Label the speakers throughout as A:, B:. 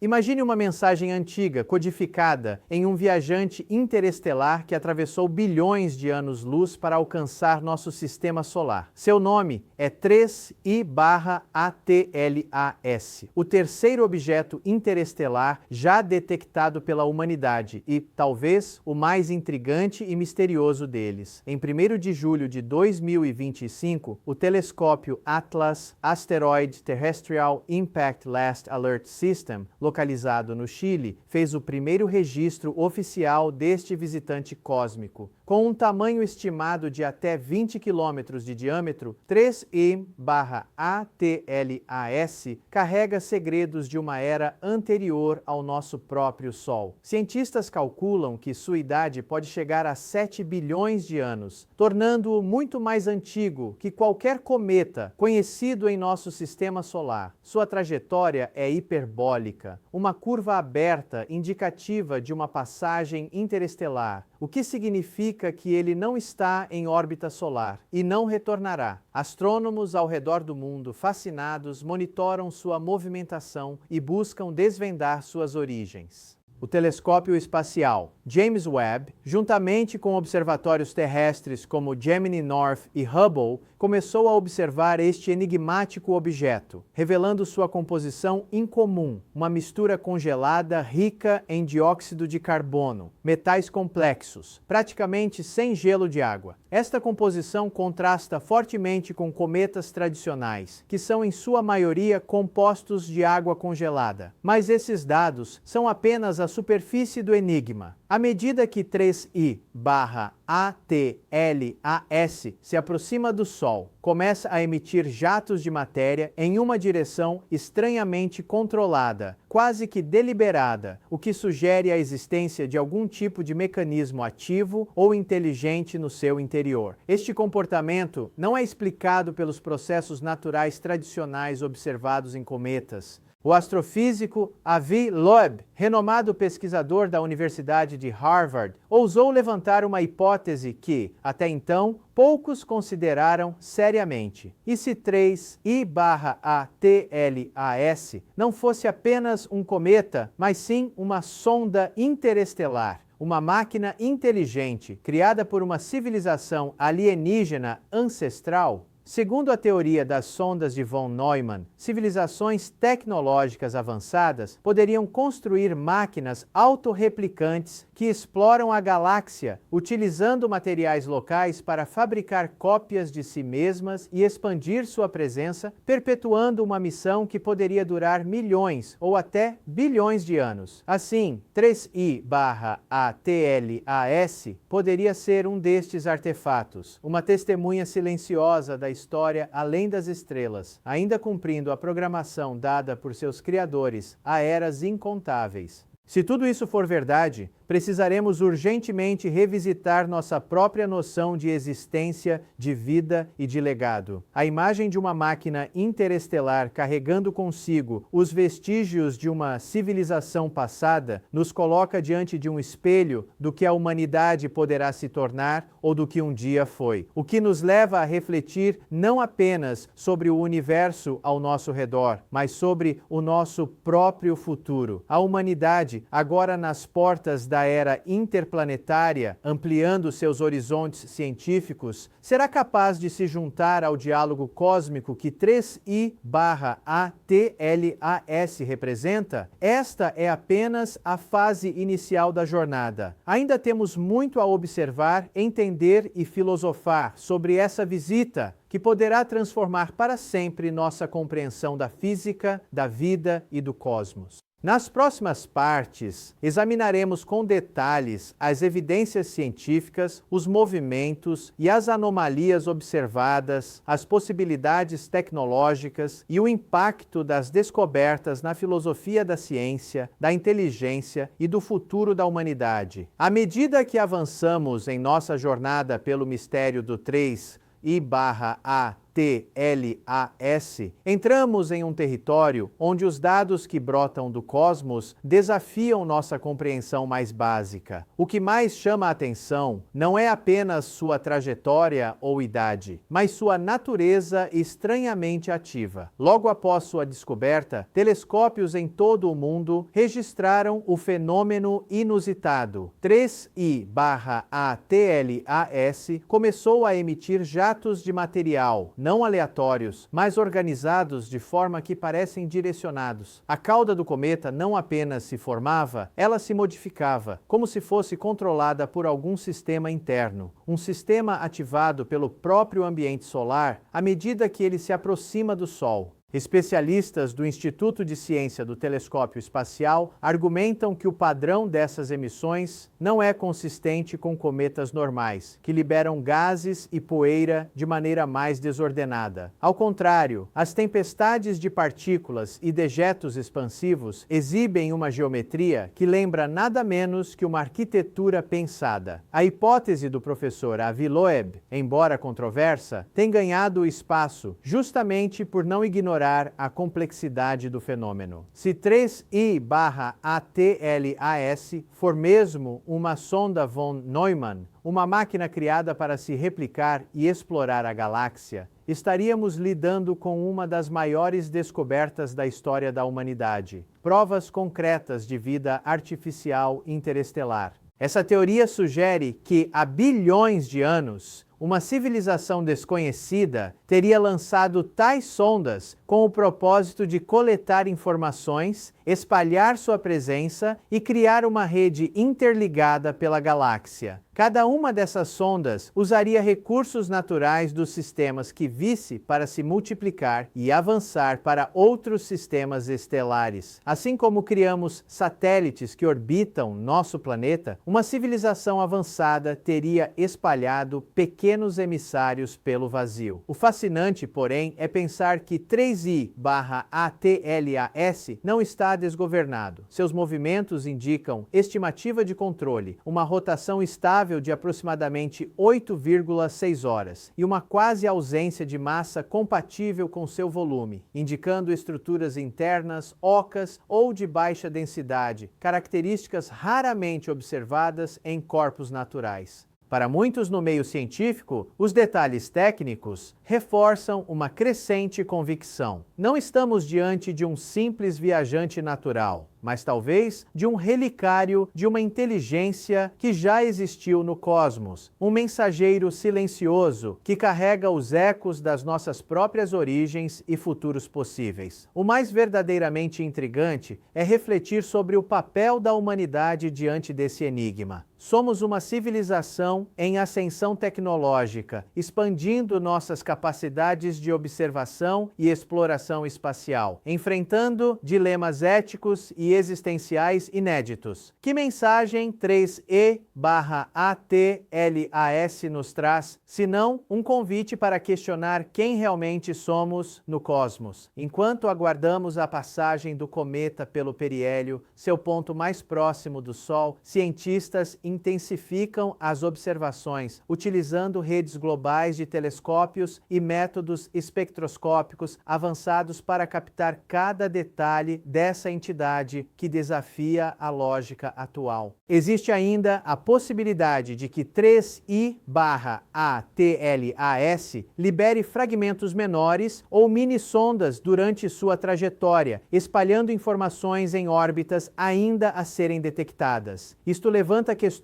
A: Imagine uma mensagem antiga, codificada, em um viajante interestelar que atravessou bilhões de anos-luz para alcançar nosso sistema solar. Seu nome é 3I/ATLAS, o terceiro objeto interestelar já detectado pela humanidade e, talvez, o mais intrigante e misterioso deles. Em 1º de julho de 2025, o telescópio Atlas Asteroid Terrestrial Impact Last Alert System, localizado no Chile, fez o primeiro registro oficial deste visitante cósmico. Com um tamanho estimado de até 20 km de diâmetro, 3I/ATLAS carrega segredos de uma era anterior ao nosso próprio Sol. Cientistas calculam que sua idade pode chegar a 7 bilhões de anos, tornando-o muito mais antigo que qualquer cometa conhecido em nosso sistema solar. Sua trajetória é hiperbólica, uma curva aberta indicativa de uma passagem interestelar, o que significa que ele não está em órbita solar e não retornará. Astrônomos ao redor do mundo, fascinados, monitoram sua movimentação e buscam desvendar suas origens. O telescópio espacial James Webb, juntamente com observatórios terrestres como Gemini North e Hubble, começou a observar este enigmático objeto, revelando sua composição incomum, uma mistura congelada rica em dióxido de carbono, metais complexos, praticamente sem gelo de água. Esta composição contrasta fortemente com cometas tradicionais, que são em sua maioria compostos de água congelada. Mas esses dados são apenas a superfície do enigma. À medida que 3I/ATLAS se aproxima do Sol, começa a emitir jatos de matéria em uma direção estranhamente controlada, quase que deliberada, o que sugere a existência de algum tipo de mecanismo ativo ou inteligente no seu interior. Este comportamento não é explicado pelos processos naturais tradicionais observados em cometas. O astrofísico Avi Loeb, renomado pesquisador da Universidade de Harvard, ousou levantar uma hipótese que, até então, poucos consideraram seriamente. E se 3I/ATLAS não fosse apenas um cometa, mas sim uma sonda interestelar? Uma máquina inteligente, criada por uma civilização alienígena ancestral? Segundo a teoria das sondas de von Neumann, civilizações tecnológicas avançadas poderiam construir máquinas autorreplicantes que exploram a galáxia, utilizando materiais locais para fabricar cópias de si mesmas e expandir sua presença, perpetuando uma missão que poderia durar milhões ou até bilhões de anos. Assim, 3I/ATLAS poderia ser um destes artefatos, uma testemunha silenciosa da história além das estrelas, ainda cumprindo a programação dada por seus criadores há eras incontáveis. Se tudo isso for verdade, precisaremos urgentemente revisitar nossa própria noção de existência, de vida e de legado. A imagem de uma máquina interestelar carregando consigo os vestígios de uma civilização passada nos coloca diante de um espelho do que a humanidade poderá se tornar ou do que um dia foi. O que nos leva a refletir não apenas sobre o universo ao nosso redor, mas sobre o nosso próprio futuro. A humanidade, agora nas portas da era interplanetária, ampliando seus horizontes científicos, será capaz de se juntar ao diálogo cósmico que 3I/ATLAS representa? Esta é apenas a fase inicial da jornada. Ainda temos muito a observar, entender e filosofar sobre essa visita, que poderá transformar para sempre nossa compreensão da física, da vida e do cosmos. Nas próximas partes, examinaremos com detalhes as evidências científicas, os movimentos e as anomalias observadas, as possibilidades tecnológicas e o impacto das descobertas na filosofia da ciência, da inteligência e do futuro da humanidade. À medida que avançamos em nossa jornada pelo mistério do 3I/ATLAS, ATLAS, entramos em um território onde os dados que brotam do cosmos desafiam nossa compreensão mais básica. O que mais chama a atenção não é apenas sua trajetória ou idade, mas sua natureza estranhamente ativa. Logo após sua descoberta, telescópios em todo o mundo registraram o fenômeno inusitado. 3I/ATLAS começou a emitir jatos de material, não aleatórios, mas organizados de forma que parecem direcionados. A cauda do cometa não apenas se formava, ela se modificava, como se fosse controlada por algum sistema interno, um sistema ativado pelo próprio ambiente solar à medida que ele se aproxima do Sol. Especialistas do Instituto de Ciência do Telescópio Espacial argumentam que o padrão dessas emissões não é consistente com cometas normais, que liberam gases e poeira de maneira mais desordenada. Ao contrário, as tempestades de partículas e dejetos expansivos exibem uma geometria que lembra nada menos que uma arquitetura pensada. A hipótese do professor Avi Loeb, embora controversa, tem ganhado espaço justamente por não ignorar a complexidade do fenômeno. Se 3I/ATLAS for mesmo uma sonda von Neumann, uma máquina criada para se replicar e explorar a galáxia, estaríamos lidando com uma das maiores descobertas da história da humanidade, provas concretas de vida artificial interestelar. Essa teoria sugere que, há bilhões de anos, uma civilização desconhecida teria lançado tais sondas com o propósito de coletar informações, espalhar sua presença e criar uma rede interligada pela galáxia. Cada uma dessas sondas usaria recursos naturais dos sistemas que visse para se multiplicar e avançar para outros sistemas estelares. Assim como criamos satélites que orbitam nosso planeta, uma civilização avançada teria espalhado pequenos emissários pelo vazio. O fascinante, porém, é pensar que 3I/ATLAS não está desgovernado. Seus movimentos indicam estimativa de controle, uma rotação estável de aproximadamente 8,6 horas e uma quase ausência de massa compatível com seu volume, indicando estruturas internas ocas ou de baixa densidade, características raramente observadas em corpos naturais. Para muitos no meio científico, os detalhes técnicos reforçam uma crescente convicção. Não estamos diante de um simples viajante natural, mas talvez de um relicário de uma inteligência que já existiu no cosmos, um mensageiro silencioso que carrega os ecos das nossas próprias origens e futuros possíveis. O mais verdadeiramente intrigante é refletir sobre o papel da humanidade diante desse enigma. Somos uma civilização em ascensão tecnológica, expandindo nossas capacidades de observação e exploração espacial, enfrentando dilemas éticos e existenciais inéditos. Que mensagem 3I/ATLAS nos traz, senão um convite para questionar quem realmente somos no cosmos? Enquanto aguardamos a passagem do cometa pelo periélio, seu ponto mais próximo do Sol, cientistas intensificam as observações, utilizando redes globais de telescópios e métodos espectroscópicos avançados para captar cada detalhe dessa entidade que desafia a lógica atual. Existe ainda a possibilidade de que 3I/ATLAS libere fragmentos menores ou mini-sondas durante sua trajetória, espalhando informações em órbitas ainda a serem detectadas. Isto levanta questões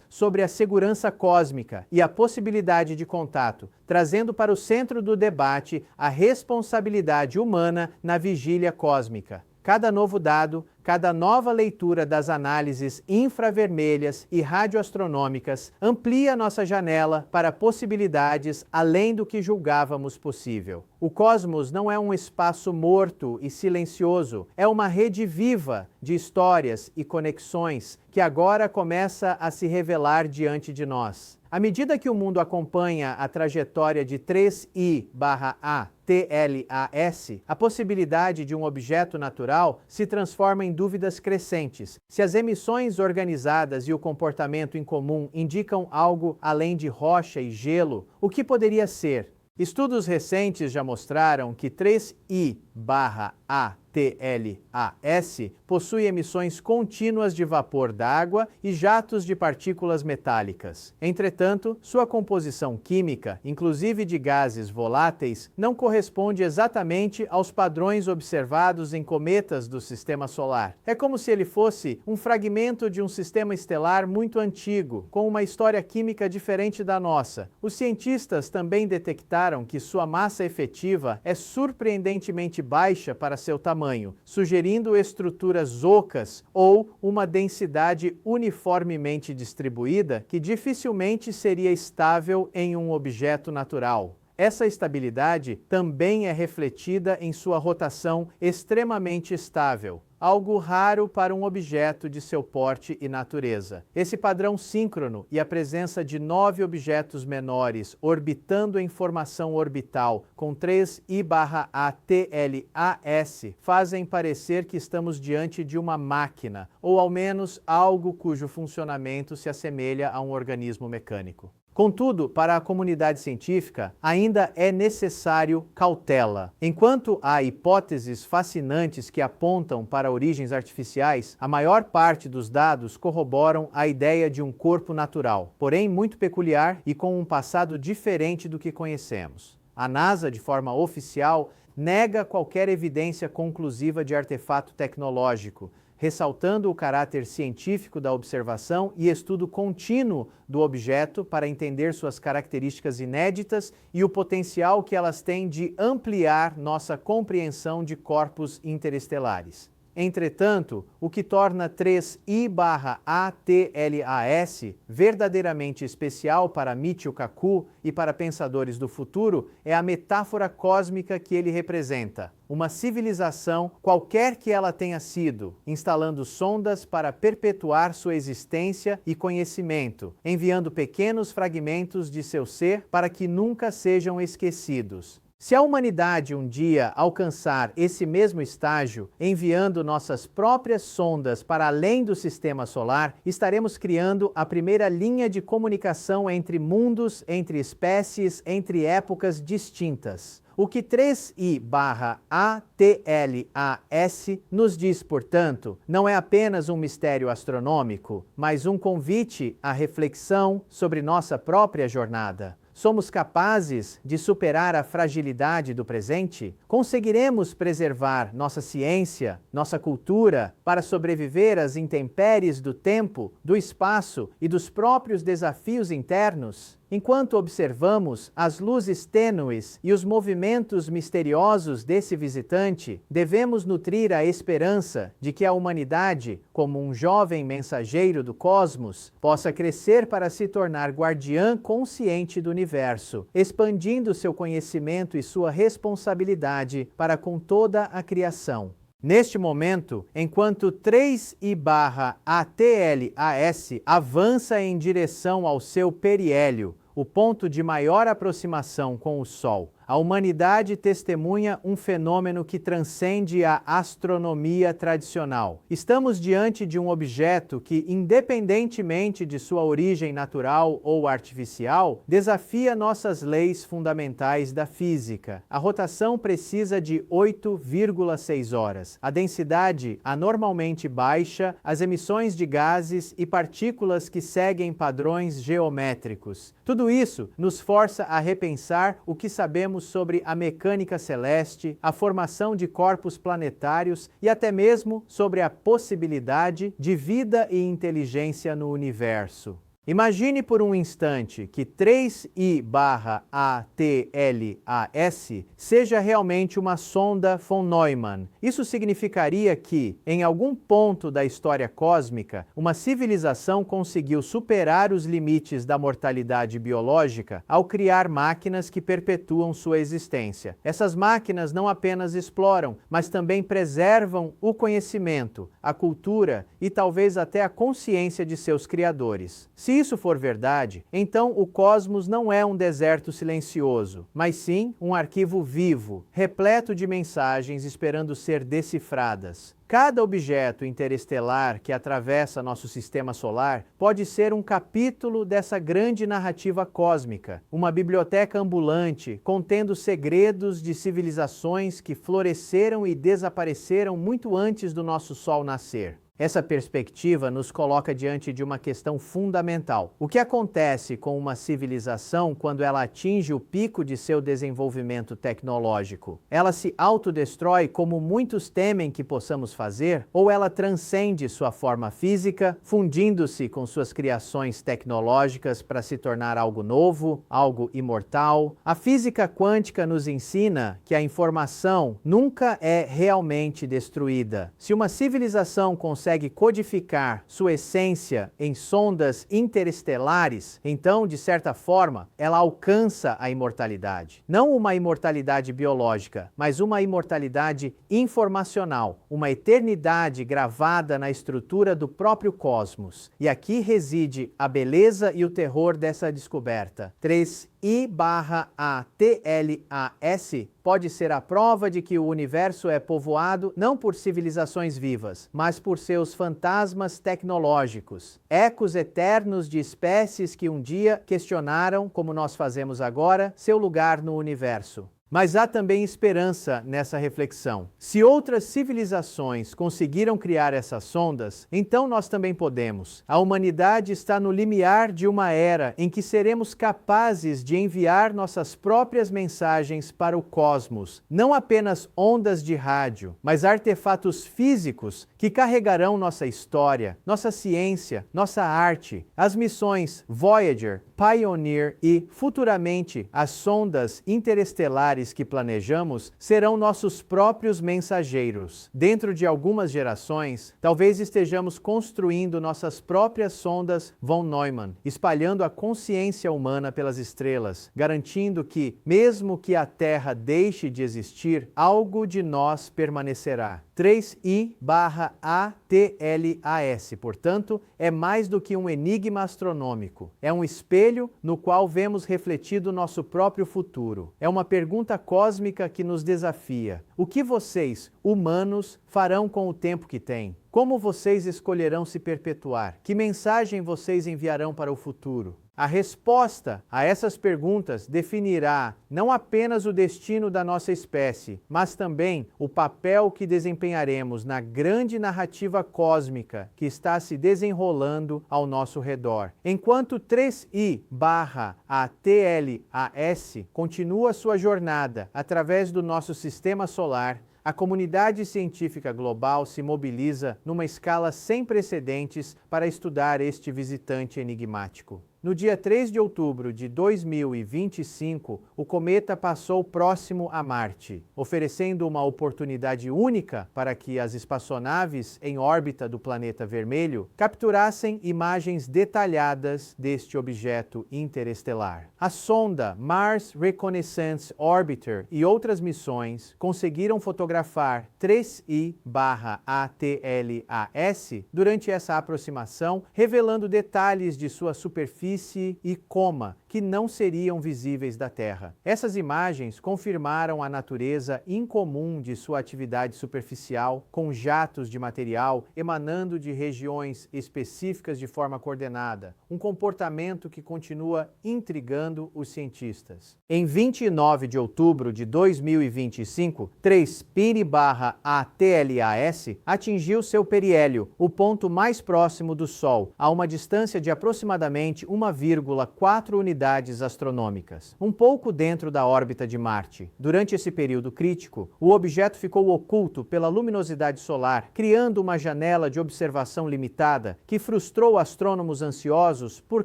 A: sobre a segurança cósmica e a possibilidade de contato, trazendo para o centro do debate a responsabilidade humana na vigília cósmica. Cada novo dado, cada nova leitura das análises infravermelhas e radioastronômicas amplia nossa janela para possibilidades além do que julgávamos possível. O cosmos não é um espaço morto e silencioso, é uma rede viva de histórias e conexões que agora começa a se revelar diante de nós. À medida que o mundo acompanha a trajetória de 3I/ATLAS, a possibilidade de um objeto natural se transforma em dúvidas crescentes. Se as emissões organizadas e o comportamento incomum indicam algo além de rocha e gelo, o que poderia ser? Estudos recentes já mostraram que 3I/ATLAS possui emissões contínuas de vapor d'água e jatos de partículas metálicas. Entretanto, sua composição química, inclusive de gases voláteis, não corresponde exatamente aos padrões observados em cometas do Sistema Solar. É como se ele fosse um fragmento de um sistema estelar muito antigo, com uma história química diferente da nossa. Os cientistas também detectaram que sua massa efetiva é surpreendentemente baixa para seu tamanho, sugerindo estruturas ocas ou uma densidade uniformemente distribuída que dificilmente seria estável em um objeto natural. Essa estabilidade também é refletida em sua rotação extremamente estável, algo raro para um objeto de seu porte e natureza. Esse padrão síncrono e a presença de 9 objetos menores orbitando em formação orbital com 3I/ATLAS fazem parecer que estamos diante de uma máquina, ou ao menos algo cujo funcionamento se assemelha a um organismo mecânico. Contudo, para a comunidade científica, ainda é necessário cautela. Enquanto há hipóteses fascinantes que apontam para origens artificiais, a maior parte dos dados corroboram a ideia de um corpo natural, porém muito peculiar e com um passado diferente do que conhecemos. A NASA, de forma oficial, nega qualquer evidência conclusiva de artefato tecnológico, ressaltando o caráter científico da observação e estudo contínuo do objeto para entender suas características inéditas e o potencial que elas têm de ampliar nossa compreensão de corpos interestelares. Entretanto, o que torna 3I/ATLAS verdadeiramente especial para Michio Kaku e para pensadores do futuro é a metáfora cósmica que ele representa. Uma civilização, qualquer que ela tenha sido, instalando sondas para perpetuar sua existência e conhecimento, enviando pequenos fragmentos de seu ser para que nunca sejam esquecidos. Se a humanidade um dia alcançar esse mesmo estágio, enviando nossas próprias sondas para além do sistema solar, estaremos criando a primeira linha de comunicação entre mundos, entre espécies, entre épocas distintas. O que 3I/ATLAS nos diz, portanto, não é apenas um mistério astronômico, mas um convite à reflexão sobre nossa própria jornada. Somos capazes de superar a fragilidade do presente? Conseguiremos preservar nossa ciência, nossa cultura, para sobreviver às intempéries do tempo, do espaço e dos próprios desafios internos? Enquanto observamos as luzes tênues e os movimentos misteriosos desse visitante, devemos nutrir a esperança de que a humanidade, como um jovem mensageiro do cosmos, possa crescer para se tornar guardiã consciente do universo, expandindo seu conhecimento e sua responsabilidade para com toda a criação. Neste momento, enquanto 3I/ATLAS avança em direção ao seu periélio, o ponto de maior aproximação com o Sol, a humanidade testemunha um fenômeno que transcende a astronomia tradicional. Estamos diante de um objeto que, independentemente de sua origem natural ou artificial, desafia nossas leis fundamentais da física. A rotação precisa de 8,6 horas, a densidade anormalmente baixa, as emissões de gases e partículas que seguem padrões geométricos. Tudo isso nos força a repensar o que sabemos sobre a mecânica celeste, a formação de corpos planetários e até mesmo sobre a possibilidade de vida e inteligência no universo. Imagine por um instante que 3I/ATLAS seja realmente uma sonda von Neumann. Isso significaria que, em algum ponto da história cósmica, uma civilização conseguiu superar os limites da mortalidade biológica ao criar máquinas que perpetuam sua existência. Essas máquinas não apenas exploram, mas também preservam o conhecimento, a cultura e talvez até a consciência de seus criadores. Se isso for verdade, então o cosmos não é um deserto silencioso, mas sim um arquivo vivo, repleto de mensagens esperando ser decifradas. Cada objeto interestelar que atravessa nosso sistema solar pode ser um capítulo dessa grande narrativa cósmica, uma biblioteca ambulante contendo segredos de civilizações que floresceram e desapareceram muito antes do nosso Sol nascer. Essa perspectiva nos coloca diante de uma questão fundamental. O que acontece com uma civilização quando ela atinge o pico de seu desenvolvimento tecnológico? Ela se autodestrói, como muitos temem que possamos fazer, ou ela transcende sua forma física, fundindo-se com suas criações tecnológicas para se tornar algo novo, algo imortal? A física quântica nos ensina que a informação nunca é realmente destruída. Se uma civilização consegue codificar sua essência em sondas interestelares, então, de certa forma, ela alcança a imortalidade. Não uma imortalidade biológica, mas uma imortalidade informacional, uma eternidade gravada na estrutura do próprio cosmos. E aqui reside a beleza e o terror dessa descoberta. 3I/ATLAS pode ser a prova de que o universo é povoado não por civilizações vivas, mas por seus fantasmas tecnológicos, ecos eternos de espécies que um dia questionaram, como nós fazemos agora, seu lugar no universo. Mas há também esperança nessa reflexão. Se outras civilizações conseguiram criar essas sondas, então nós também podemos. A humanidade está no limiar de uma era em que seremos capazes de enviar nossas próprias mensagens para o cosmos, não apenas ondas de rádio, mas artefatos físicos que carregarão nossa história, nossa ciência, nossa arte. As missões Voyager, Pioneer e, futuramente, as sondas interestelares que planejamos serão nossos próprios mensageiros. Dentro de algumas gerações, talvez estejamos construindo nossas próprias sondas von Neumann, espalhando a consciência humana pelas estrelas, garantindo que, mesmo que a Terra deixe de existir, algo de nós permanecerá. 3I/ATLAS, portanto, é mais do que um enigma astronômico. É um espelho no qual vemos refletido nosso próprio futuro. É uma pergunta cósmica que nos desafia. O que vocês, humanos, farão com o tempo que têm? Como vocês escolherão se perpetuar? Que mensagem vocês enviarão para o futuro? A resposta a essas perguntas definirá não apenas o destino da nossa espécie, mas também o papel que desempenharemos na grande narrativa cósmica que está se desenrolando ao nosso redor. Enquanto 3I/ATLAS continua sua jornada através do nosso sistema solar, a comunidade científica global se mobiliza numa escala sem precedentes para estudar este visitante enigmático. No dia 3 de outubro de 2025, o cometa passou próximo a Marte, oferecendo uma oportunidade única para que as espaçonaves em órbita do planeta vermelho capturassem imagens detalhadas deste objeto interestelar. A sonda Mars Reconnaissance Orbiter e outras missões conseguiram fotografar 3I/ATLAS durante essa aproximação, revelando detalhes de sua superfície e coma que não seriam visíveis da Terra. Essas imagens confirmaram a natureza incomum de sua atividade superficial, com jatos de material emanando de regiões específicas de forma coordenada, um comportamento que continua intrigando os cientistas. Em 29 de outubro de 2025, 3I/ATLAS atingiu seu periélio, o ponto mais próximo do Sol, a uma distância de aproximadamente 1,4 unidades astronômicas, um pouco dentro da órbita de Marte. Durante esse período crítico, o objeto ficou oculto pela luminosidade solar, criando uma janela de observação limitada que frustrou astrônomos ansiosos por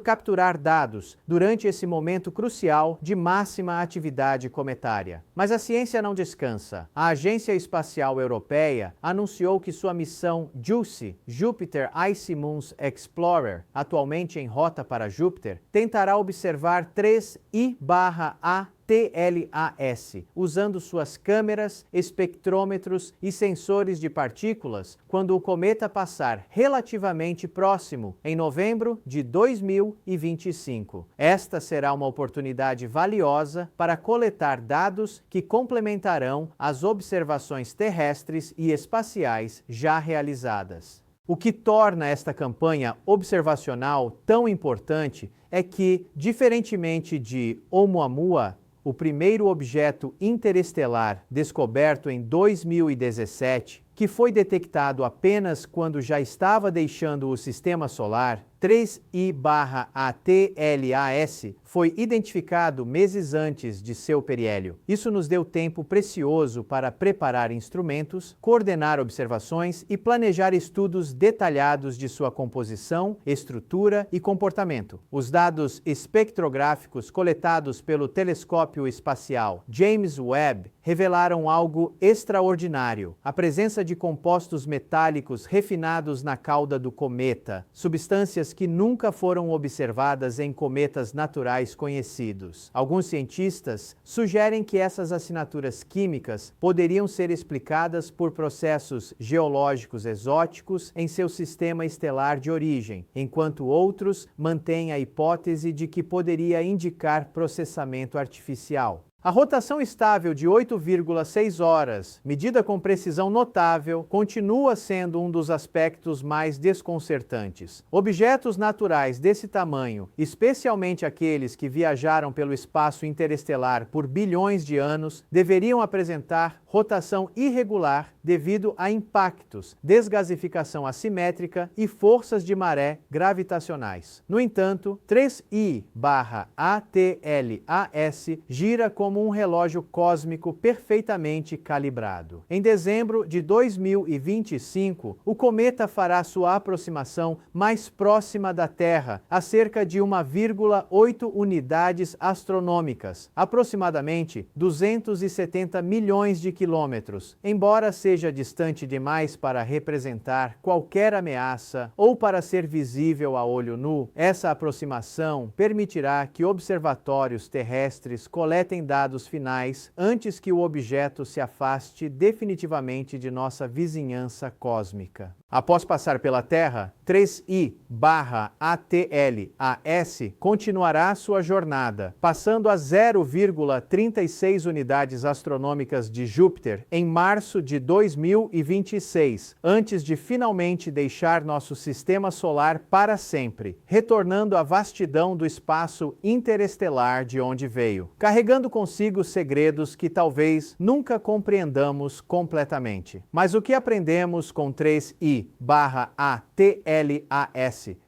A: capturar dados durante esse momento crucial de máxima atividade cometária. Mas a ciência não descansa. A Agência Espacial Europeia anunciou que sua missão JUICE, Jupiter Icy Moons Explorer, atualmente em rota para Júpiter, tentará observar 3I/ATLAS TLAS, usando suas câmeras, espectrômetros e sensores de partículas quando o cometa passar relativamente próximo em novembro de 2025. Esta será uma oportunidade valiosa para coletar dados que complementarão as observações terrestres e espaciais já realizadas. O que torna esta campanha observacional tão importante é que, diferentemente de Oumuamua, o primeiro objeto interestelar descoberto em 2017, que foi detectado apenas quando já estava deixando o sistema solar, 3I/ATLAS foi identificado meses antes de seu periélio. Isso nos deu tempo precioso para preparar instrumentos, coordenar observações e planejar estudos detalhados de sua composição, estrutura e comportamento. Os dados espectrográficos coletados pelo telescópio espacial James Webb revelaram algo extraordinário: a presença de compostos metálicos refinados na cauda do cometa, substâncias que nunca foram observadas em cometas naturais conhecidos. Alguns cientistas sugerem que essas assinaturas químicas poderiam ser explicadas por processos geológicos exóticos em seu sistema estelar de origem, enquanto outros mantêm a hipótese de que poderia indicar processamento artificial. A rotação estável de 8,6 horas, medida com precisão notável, continua sendo um dos aspectos mais desconcertantes. Objetos naturais desse tamanho, especialmente aqueles que viajaram pelo espaço interestelar por bilhões de anos, deveriam apresentar rotação irregular devido a impactos, desgasificação assimétrica e forças de maré gravitacionais. No entanto, 3I/ATLAS gira como um relógio cósmico perfeitamente calibrado. Em dezembro de 2025, o cometa fará sua aproximação mais próxima da Terra, a cerca de 1,8 unidades astronômicas, aproximadamente 270 milhões de quilômetros. Embora seja distante demais para representar qualquer ameaça ou para ser visível a olho nu, essa aproximação permitirá que observatórios terrestres coletem dados finais antes que o objeto se afaste definitivamente de nossa vizinhança cósmica. Após passar pela Terra, 3I/ATLAS continuará sua jornada, passando a 0,36 unidades astronômicas de Júpiter em março de 2026, antes de finalmente deixar nosso sistema solar para sempre, retornando à vastidão do espaço interestelar de onde veio, carregando consigo segredos que talvez nunca compreendamos completamente. Mas o que aprendemos com 3I/ATLAS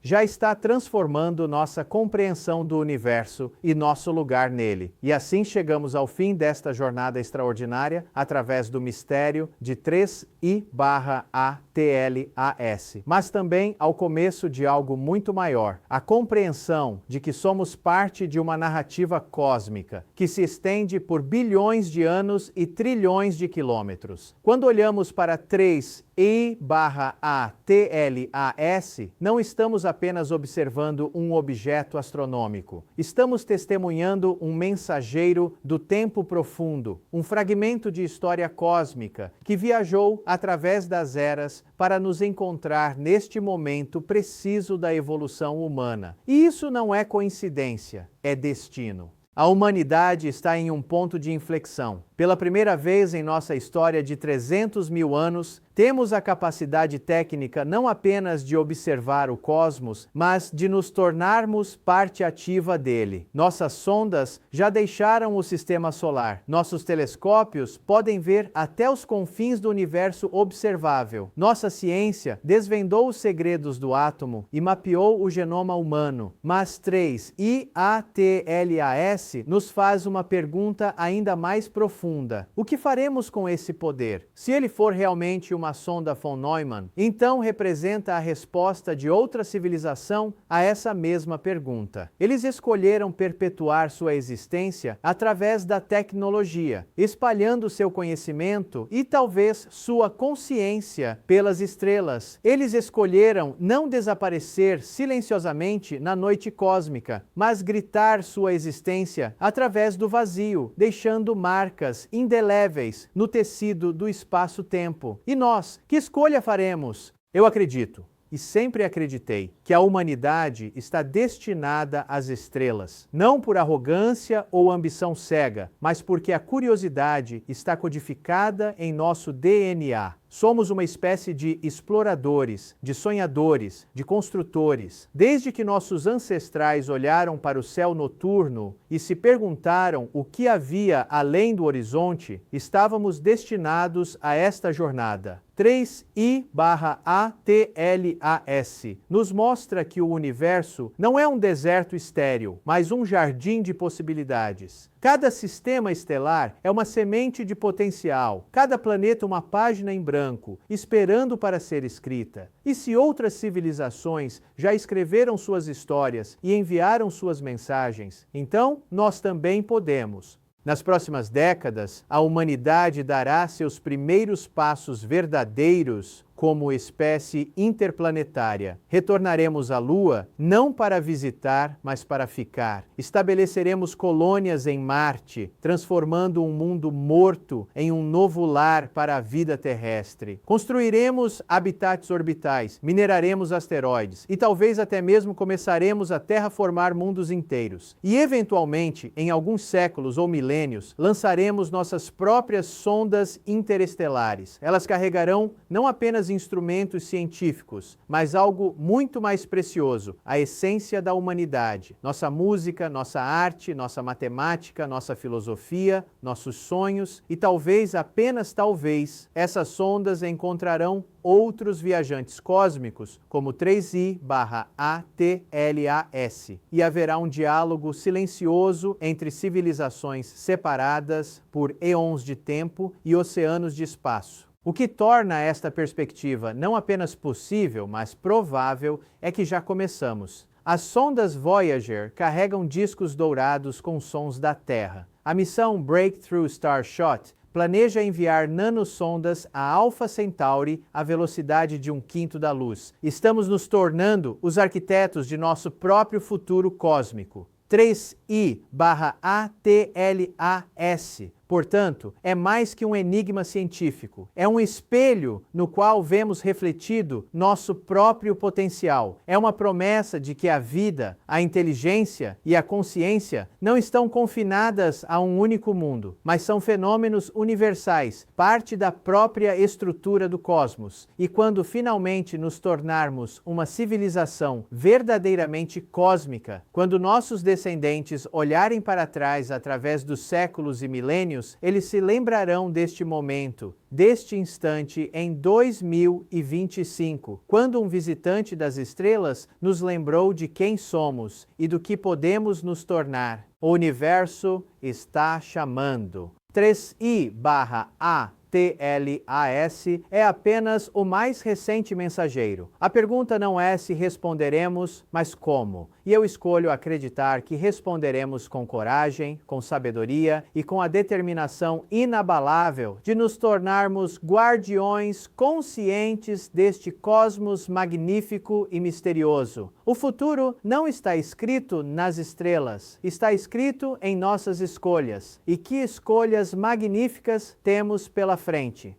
A: já está transformando nossa compreensão do universo e nosso lugar nele. E assim chegamos ao fim desta jornada extraordinária através do mistério de 3I/ATLAS, mas também ao começo de algo muito maior, a compreensão de que somos parte de uma narrativa cósmica que se estende por bilhões de anos e trilhões de quilômetros. Quando olhamos para 3I/ATLAS, não estamos apenas observando um objeto astronômico. Estamos testemunhando um mensageiro do tempo profundo, um fragmento de história cósmica que viajou através das eras para nos encontrar neste momento preciso da evolução humana. E isso não é coincidência, é destino. A humanidade está em um ponto de inflexão. Pela primeira vez em nossa história de 300 mil anos, temos a capacidade técnica não apenas de observar o cosmos, mas de nos tornarmos parte ativa dele. Nossas sondas já deixaram o sistema solar. Nossos telescópios podem ver até os confins do universo observável. Nossa ciência desvendou os segredos do átomo e mapeou o genoma humano. Mas 3I/ATLAS nos faz uma pergunta ainda mais profunda. profunda. O que faremos com esse poder? Se ele for realmente uma sonda von Neumann, então representa a resposta de outra civilização a essa mesma pergunta. Eles escolheram perpetuar sua existência através da tecnologia, espalhando seu conhecimento e talvez sua consciência pelas estrelas. Eles escolheram não desaparecer silenciosamente na noite cósmica, mas gritar sua existência através do vazio, deixando marcas indeléveis no tecido do espaço-tempo. E nós, que escolha faremos? Eu acredito, e sempre acreditei, que a humanidade está destinada às estrelas, não por arrogância ou ambição cega, mas porque a curiosidade está codificada em nosso DNA. Somos uma espécie de exploradores, de sonhadores, de construtores. Desde que nossos ancestrais olharam para o céu noturno e se perguntaram o que havia além do horizonte, estávamos destinados a esta jornada. 3I/ATLAS nos mostra que o universo não é um deserto estéril, mas um jardim de possibilidades. Cada sistema estelar é uma semente de potencial, cada planeta uma página em branco, esperando para ser escrita. E se outras civilizações já escreveram suas histórias e enviaram suas mensagens, então nós também podemos. Nas próximas décadas, a humanidade dará seus primeiros passos verdadeiros como espécie interplanetária. Retornaremos à Lua não para visitar, mas para ficar. Estabeleceremos colônias em Marte, transformando um mundo morto em um novo lar para a vida terrestre. Construiremos habitats orbitais, mineraremos asteroides e talvez até mesmo começaremos a terraformar mundos inteiros. E eventualmente, em alguns séculos ou milênios, lançaremos nossas próprias sondas interestelares. Elas carregarão não apenas instrumentos científicos, mas algo muito mais precioso, a essência da humanidade. Nossa música, nossa arte, nossa matemática, nossa filosofia, nossos sonhos e talvez, apenas talvez, essas sondas encontrarão outros viajantes cósmicos, como 3I/ATLAS, e haverá um diálogo silencioso entre civilizações separadas por eons de tempo e oceanos de espaço. O que torna esta perspectiva não apenas possível, mas provável, é que já começamos. As sondas Voyager carregam discos dourados com sons da Terra. A missão Breakthrough Starshot planeja enviar nanosondas a Alpha Centauri à velocidade de 1/5 da luz. Estamos nos tornando os arquitetos de nosso próprio futuro cósmico. 3I/ATLAS. Portanto, é mais que um enigma científico. É um espelho no qual vemos refletido nosso próprio potencial. É uma promessa de que a vida, a inteligência e a consciência não estão confinadas a um único mundo, mas são fenômenos universais, parte da própria estrutura do cosmos. E quando finalmente nos tornarmos uma civilização verdadeiramente cósmica, quando nossos descendentes olharem para trás através dos séculos e milênios, eles se lembrarão deste momento, deste instante em 2025, quando um visitante das estrelas nos lembrou de quem somos e do que podemos nos tornar. O universo está chamando. 3I/ATLAS é apenas o mais recente mensageiro. A pergunta não é se responderemos, mas como. E eu escolho acreditar que responderemos com coragem, com sabedoria e com a determinação inabalável de nos tornarmos guardiões conscientes deste cosmos magnífico e misterioso. O futuro não está escrito nas estrelas, está escrito em nossas escolhas. E que escolhas magníficas temos pela frente.